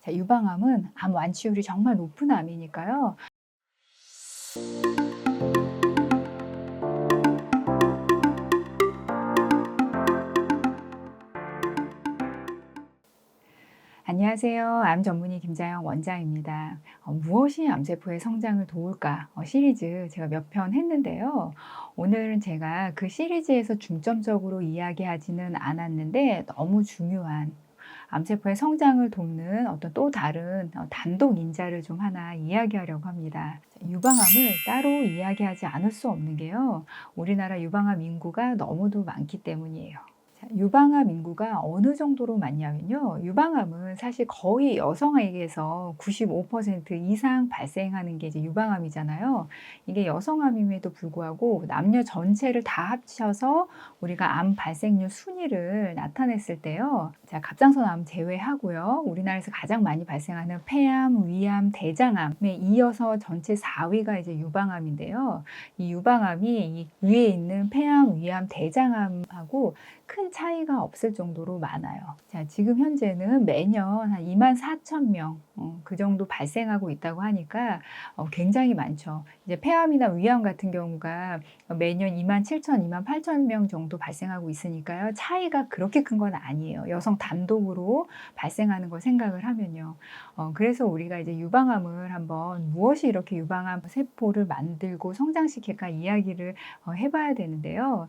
자, 유방암은 암 완치율이 정말 높은 암이니까요. 안녕하세요. 암 전문의 김자영 원장입니다. 무엇이 암세포의 성장을 도울까? 시리즈 제가 몇 편 했는데요. 오늘은 제가 그 시리즈에서 중점적으로 이야기하지는 않았는데 너무 중요한 암세포의 성장을 돕는 어떤 또 다른 단독 인자를 좀 하나 이야기하려고 합니다. 유방암을 따로 이야기하지 않을 수 없는 게요. 우리나라 유방암 인구가 너무도 많기 때문이에요. 유방암 인구가 어느 정도로 많냐면요. 유방암은 사실 거의 여성에게서 95% 이상 발생하는 게 이제 유방암이잖아요. 이게 여성암임에도 불구하고 남녀 전체를 다 합쳐서 우리가 암 발생률 순위를 나타냈을 때요. 자, 갑상선암 제외하고요. 우리나라에서 가장 많이 발생하는 폐암, 위암, 대장암에 이어서 전체 4위가 이제 유방암인데요. 이 유방암이 이 위에 있는 폐암, 위암, 대장암하고 큰 차이가 없을 정도로 많아요. 자, 지금 현재는 매년 한 24,000명 그 정도 발생하고 있다고 하니까 굉장히 많죠. 이제 폐암이나 위암 같은 경우가 매년 27,000, 28,000명 정도 발생하고 있으니까요. 차이가 그렇게 큰 건 아니에요. 여성 단독으로 발생하는 걸 생각을 하면요. 그래서 우리가 이제 유방암을 한번 무엇이 이렇게 유방암 세포를 만들고 성장시킬까 이야기를 해봐야 되는데요.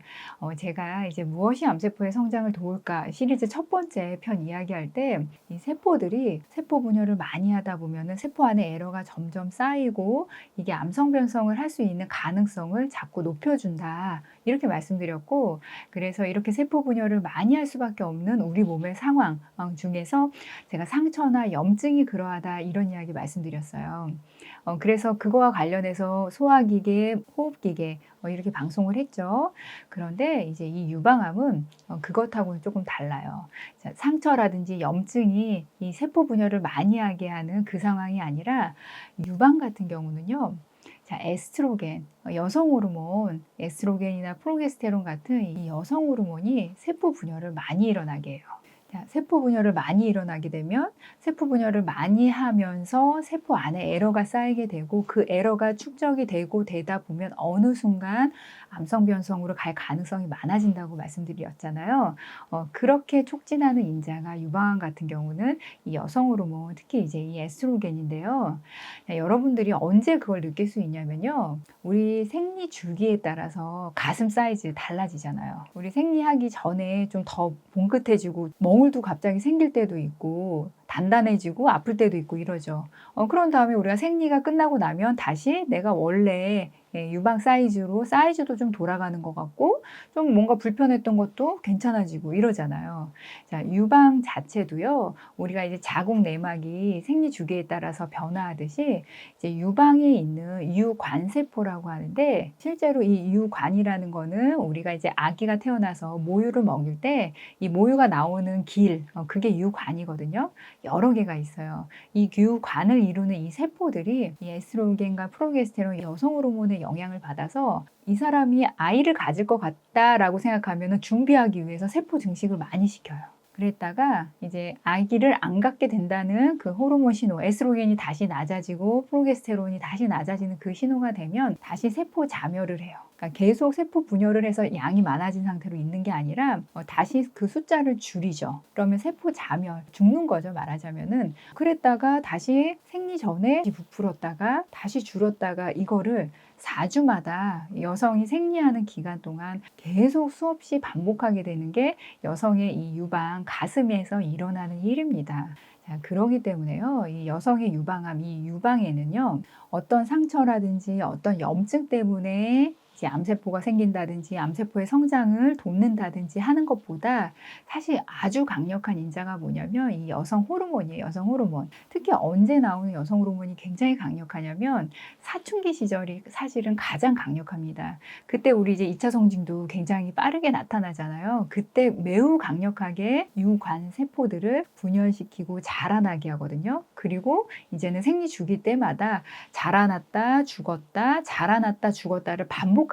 제가 이제 무엇이 암세포의 성장을 도울까 시리즈 첫 번째 편 이야기할 때 이 세포들이 세포 분열을 많이 하다 보면은 세포 안에 에러가 점점 쌓이고 이게 암성 변성을 할 수 있는 가능성을 자꾸 높여준다. 이렇게 말씀드렸고, 그래서 이렇게 세포 분열을 많이 할 수밖에 없는 우리 몸의 상황 중에서 제가 상처나 염증이 그러하다 이런 이야기 말씀드렸어요. 그래서 그거와 관련해서 소화기계, 호흡기계 이렇게 방송을 했죠. 그런데 이제 이 유방암은 그것하고는 조금 달라요. 자, 상처라든지 염증이 이 세포 분열을 많이 하게 하는 그 상황이 아니라 유방 같은 경우는요. 자, 에스트로겐, 여성 호르몬, 에스트로겐이나 프로게스테론 같은 이 여성 호르몬이 세포 분열을 많이 일어나게 해요. 자, 세포 분열을 많이 일어나게 되면 세포 분열을 많이 하면서 세포 안에 에러가 쌓이게 되고 그 에러가 축적이 되고 되다 보면 어느 순간 암성 변성으로 갈 가능성이 많아진다고 말씀드렸잖아요. 그렇게 촉진하는 인자가 유방암 같은 경우는 이 여성 호르몬, 특히 이제 이 에스트로겐인데요. 자, 여러분들이 언제 그걸 느낄 수 있냐면요. 우리 생리 주기에 따라서 가슴 사이즈 달라지잖아요. 우리 생리하기 전에 좀 더 봉긋해지고 멍울도 갑자기 생길 때도 있고 단단해지고 아플 때도 있고 이러죠. 그런 다음에 우리가 생리가 끝나고 나면 다시 내가 원래 유방 사이즈로 사이즈도 좀 돌아가는 것 같고 좀 뭔가 불편했던 것도 괜찮아지고 이러잖아요. 자, 유방 자체도요. 우리가 이제 자궁 내막이 생리 주기에 따라서 변화하듯이 이제 유방에 있는 유관세포라고 하는데 실제로 이 유관이라는 거는 우리가 이제 아기가 태어나서 모유를 먹일 때 이 모유가 나오는 길 그게 유관이거든요. 여러 개가 있어요. 이 유관을 이루는 이 세포들이 이 에스트로겐과 프로게스테론 여성 호르몬의 영향을 받아서 이 사람이 아이를 가질 것 같다라고 생각하면 준비하기 위해서 세포 증식을 많이 시켜요. 그랬다가 이제 아기를 안 갖게 된다는 그 호르몬 신호, 에스트로겐이 다시 낮아지고 프로게스테론이 다시 낮아지는 그 신호가 되면 다시 세포 자멸을 해요. 그러니까 계속 세포 분열을 해서 양이 많아진 상태로 있는 게 아니라 다시 그 숫자를 줄이죠. 그러면 세포 자멸, 죽는 거죠, 말하자면은. 그랬다가 다시 생리 전에 부풀었다가 다시 줄었다가 이거를 4주마다 여성이 생리하는 기간 동안 계속 수없이 반복하게 되는 게 여성의 이 유방, 가슴에서 일어나는 일입니다. 자, 그러기 때문에요. 이 여성의 유방암, 이 유방에는요. 어떤 상처라든지 어떤 염증 때문에 이제 암세포가 생긴다든지 암세포의 성장을 돕는다든지 하는 것보다 사실 아주 강력한 인자가 뭐냐면 이 여성 호르몬이에요. 여성 호르몬. 특히 언제 나오는 여성 호르몬이 굉장히 강력하냐면 사춘기 시절이 사실은 가장 강력합니다. 그때 우리 이제 2차 성징도 굉장히 빠르게 나타나잖아요. 그때 매우 강력하게 유관 세포들을 분열시키고 자라나게 하거든요. 그리고 이제는 생리 주기 때마다 자라났다 죽었다 자라났다 죽었다를 반복하니까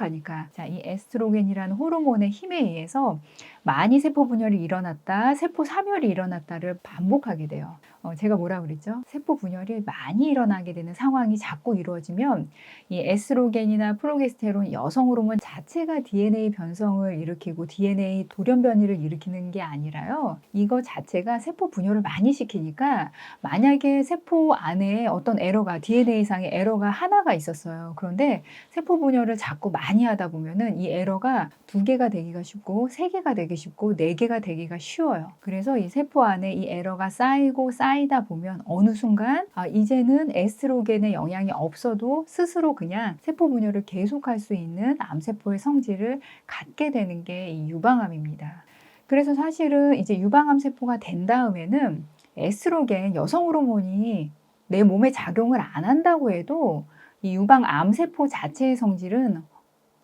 자, 이 에스트로겐이라는 호르몬의 힘에 의해서 많이 세포 분열이 일어났다 세포 사멸이 일어났다를 반복하게 돼요. 제가 뭐라 그랬죠? 세포 분열이 많이 일어나게 되는 상황이 자꾸 이루어지면 이 에스트로겐이나 프로게스테론 여성 호르몬 자체가 DNA 변성을 일으키고 DNA 돌연 변이를 일으키는 게 아니라요. 이거 자체가 세포 분열을 많이 시키니까 만약에 세포 안에 어떤 에러가 DNA상의 에러가 하나가 있었어요. 그런데 세포 분열을 자꾸 많이 하다 보면은 이 에러가 2개가 되기가 쉽고 3개가 되기 쉽고 4개가 되기가 쉬워요. 그래서 이 세포 안에 이 에러가 쌓이고 쌓이다 보면 어느 순간 이제는 에스트로겐의 영향이 없어도 스스로 그냥 세포 분열을 계속할 수 있는 암세포의 성질을 갖게 되는 게 이 유방암입니다. 그래서 사실은 이제 유방암 세포가 된 다음에는 에스트로겐 여성 호르몬이 내 몸에 작용을 안 한다고 해도 이 유방암 세포 자체의 성질은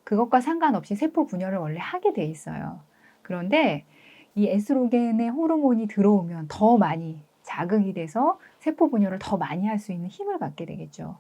그것과 상관없이 세포 분열을 원래 하게 돼 있어요. 그런데 이 에스트로겐의 호르몬이 들어오면 더 많이 자극이 돼서 세포 분열을 더 많이 할 수 있는 힘을 갖게 되겠죠.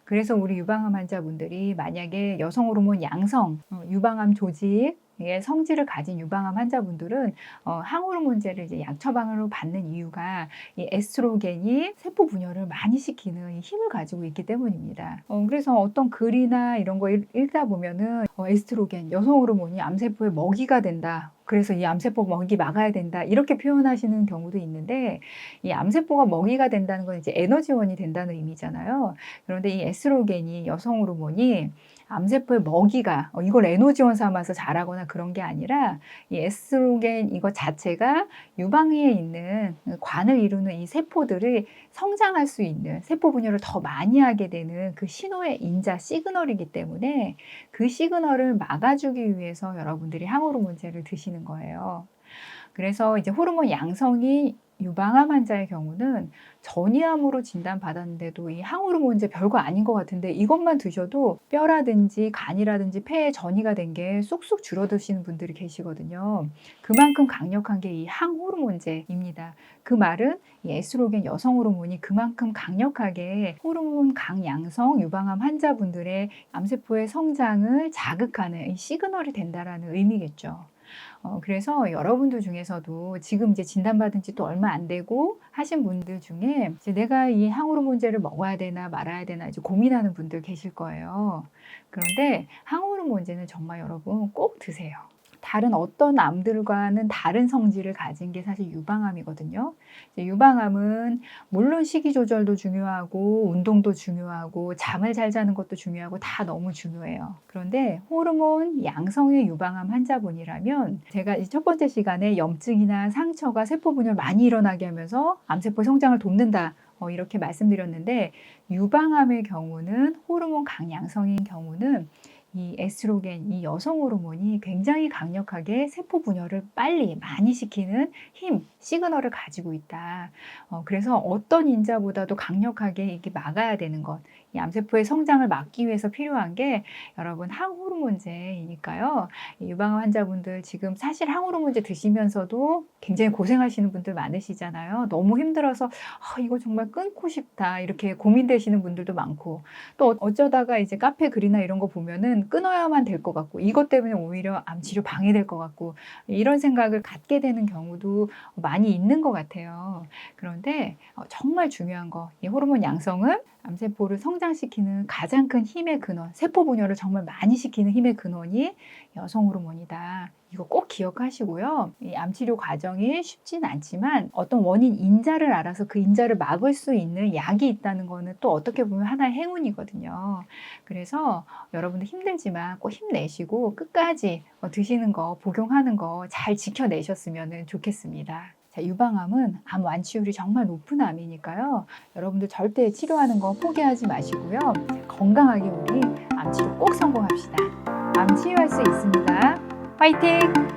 그래서 우리 유방암 환자분들이 만약에 여성 호르몬 양성, 유방암 조직의 성질을 가진 유방암 환자분들은 항호르몬제를 이제 약 처방으로 받는 이유가 이 에스트로겐이 세포 분열을 많이 시키는 이 힘을 가지고 있기 때문입니다. 그래서 어떤 글이나 이런 거 읽다 보면은 에스트로겐, 여성 호르몬이 암세포의 먹이가 된다. 그래서 이 암세포 먹이 막아야 된다. 이렇게 표현하시는 경우도 있는데 이 암세포가 먹이가 된다는 건 이제 에너지원이 된다는 의미잖아요. 그런데 이 에스트로겐이 여성 호르몬이 암세포의 먹이가 이걸 에너지원 삼아서 자라거나 그런 게 아니라 이 에스트로겐 이것 자체가 유방위에 있는 관을 이루는 이 세포들이 성장할 수 있는 세포 분열을 더 많이 하게 되는 그 신호의 인자 시그널이기 때문에 그 시그널을 막아주기 위해서 여러분들이 항호르몬제를 드시는 거예요. 그래서 이제 호르몬 양성이 유방암 환자의 경우는 전이암으로 진단받았는데도 이 항호르몬제 별거 아닌 것 같은데 이것만 드셔도 뼈라든지 간이라든지 폐에 전이가 된 게 쑥쑥 줄어드시는 분들이 계시거든요. 그만큼 강력한 게 이 항호르몬제입니다. 그 말은 이 에스트로겐 여성 호르몬이 그만큼 강력하게 호르몬 강양성 유방암 환자분들의 암세포의 성장을 자극하는 이 시그널이 된다라는 의미겠죠. 그래서 여러분들 중에서도 지금 이제 진단받은 지 또 얼마 안 되고 하신 분들 중에 이제 내가 이 항호르몬제를 먹어야 되나 말아야 되나 이제 고민하는 분들 계실 거예요. 그런데 항호르몬제는 정말 여러분 꼭 드세요. 다른 어떤 암들과는 다른 성질을 가진 게 사실 유방암이거든요. 유방암은 물론 식이 조절도 중요하고 운동도 중요하고 잠을 잘 자는 것도 중요하고 다 너무 중요해요. 그런데 호르몬 양성의 유방암 환자분이라면 제가 첫 번째 시간에 염증이나 상처가 세포 분열 많이 일어나게 하면서 암세포 성장을 돕는다. 이렇게 말씀드렸는데 유방암의 경우는 호르몬 강양성인 경우는 이 에스트로겐, 이 여성 호르몬이 굉장히 강력하게 세포 분열을 빨리 많이 시키는 힘, 시그널을 가지고 있다. 그래서 어떤 인자보다도 강력하게 이렇게 막아야 되는 것, 이 암세포의 성장을 막기 위해서 필요한 게 여러분 항호르몬제이니까요. 유방암 환자분들 지금 사실 항호르몬제 드시면서도 굉장히 고생하시는 분들 많으시잖아요. 너무 힘들어서 이거 정말 끊고 싶다 이렇게 고민되시는 분들도 많고 또 어쩌다가 이제 카페 글이나 이런 거 보면은 끊어야만 될 것 같고 이것 때문에 오히려 암 치료 방해될 것 같고 이런 생각을 갖게 되는 경우도 많이 있는 것 같아요. 그런데 정말 중요한 거, 이 호르몬 양성은 암세포를 성장시키는 가장 큰 힘의 근원, 세포 분열을 정말 많이 시키는 힘의 근원이 여성 호르몬이다. 이거 꼭 기억하시고요. 이 암치료 과정이 쉽진 않지만 어떤 원인 인자를 알아서 그 인자를 막을 수 있는 약이 있다는 거는 또 어떻게 보면 하나의 행운이거든요. 그래서 여러분들 힘들지만 꼭 힘내시고 끝까지 드시는 거, 복용하는 거 잘 지켜내셨으면 좋겠습니다. 유방암은 암 완치율이 정말 높은 암이니까요. 여러분들 절대 치료하는 거 포기하지 마시고요. 건강하게 우리 암 치료 꼭 성공합시다. 암 치유할 수 있습니다. 화이팅!